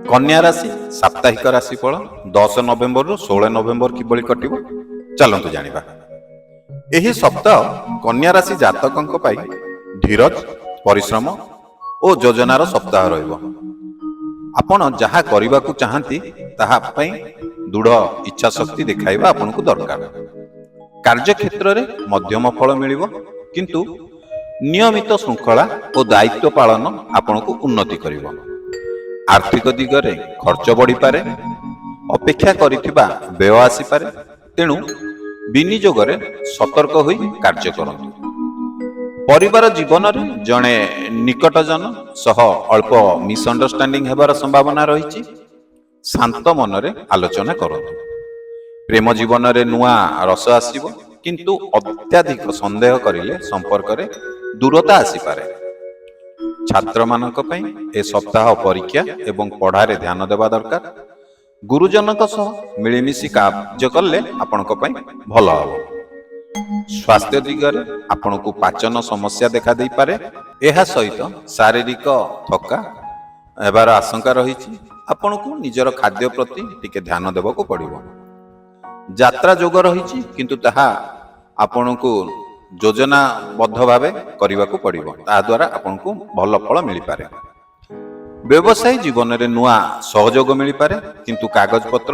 कन्या राशि साप्ताहिक राशिफल 10 नवेम्बर रु 16 नवेम्बर किभଳି कटिବ चलନ୍ତୁ जानिबा। ଏହି ସପ୍ତାହ କନ୍ୟା ରାଶି ଜାତକଙ୍କ ପାଇଁ ଧୀରଜ, ପରିଶ୍ରମ ଓ ଯୋଜନାର ସପ୍ତାହ ରହିବ। ଆପଣ ଯାହା କରିବାକୁ ଚାହାନ୍ତି ତାହା ପାଇଁ ଦୃଢ଼ ଇଚ୍ଛା ଶକ୍ତି ଦେଖାଇବା ଆପଣଙ୍କୁ ଦରକାର। କାର୍ଯ୍ୟକ୍ଷେତ୍ରରେ ମଧ୍ୟମ ଫଳ ମିଳିବ, କିନ୍ତୁ ନିୟମିତ ଶୃଙ୍ଖଳା ଓ ଦାୟିତ୍ୱ ପାଳନ ଆପଣଙ୍କୁ ଉନ୍ନତି କରିବ। आर्थिक दिगरे खर्च बढ़ीपे, अपेक्षा करिथिबा व्यय आसीपारे, तेणु विनियोगरे सतर्क होई कार्य करंतु। परिवार जीवन रे जणे निकटजन सह अल्प मिसअंडरस्टैंडिंग हेबार संभावना रहिछि। शांत मनरे आलोचना करंतु। प्रेम जीवन रे नुआ रस आसीबो, किंतु अत्याधिक संदेह करिले संपर्क रे दूरता आसीपारे। छात्र मानक पई ए सप्ताह परीक्षा एवं पढ़ारे ध्यान देवा दरकार। गुरुजनक सह मिलिमिशि कार्य कले आपनक पई भल हबो। स्वास्थ्य दिगरे आपनकु पाचन समस्या देखा देई पारे। एहा सहित शारीरिक थका हेबार आशंका रहिछि। आपनकु निजर खाद्य प्रति टिके ध्यान देबाकू पड़िबो। यात्रा जोग रहिछि, किंतु ताहा आपनकु योजनाबद्ध भावे करने पड़िबो। ता द्वारा आपनको भल फल मिल पारे। व्यवसायी जीवन में नुआ सहयोग मिल पारे, किंतु कागज पत्र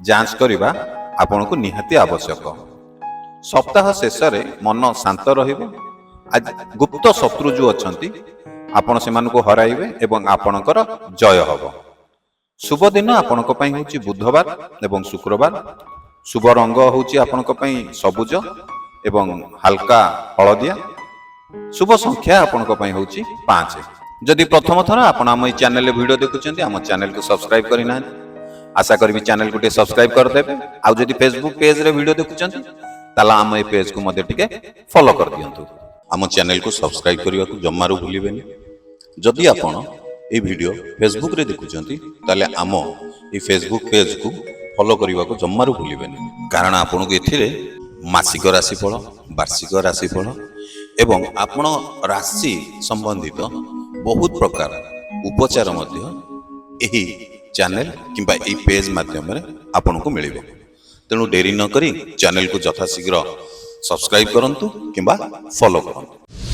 जांच करबा आपनको निहाती आवश्यक। सप्ताह शेष रे मन शांत रहिबो। आज गुप्त शत्रु जो अछंती आपण सेमानको हराइबे एवं आपणकर जय हबो। शुभ दिन आपणक पई होची बुधवार एवं शुक्रवार। शुभ रंग होची आपणक पई सबुज एवं हल्का हलदिया। शुभ संख्या आपनक पई होची 5। जदि प्रथम थर आपण हम ई चैनल रे वीडियो देखुचंती, हम चैनल को सब्सक्राइब करिना। आशा करबी चैनल को सब्सक्राइब कर देबे। आ जदि फेसबुक पेज रे वीडियो देखुचंती ताला हम ए पेज को मध्ये टिके फॉलो कर दियंतु। हम चैनल को सब्सक्राइब करिवा को जम्मारू भूलिबेनी। जदि आपण ए वीडियो फेसबुक रे देखुचंती ताले हम ए फेसबुक पेज को फॉलो करिवा को जम्मारू भूलिबेनी, कारण आपण को एथिरे मासिक राशिफल, वार्षिक राशिफल एवं आपण राशि संबंधित बहुत प्रकार उपचार मध्य एही चैनल किंबा एही पेज माध्यम रे आपन को मिलिबो। तेणु डेरी न करी चैनल को यथाशीघ्र सब्सक्राइब करंतु किंबा फॉलो करंतु।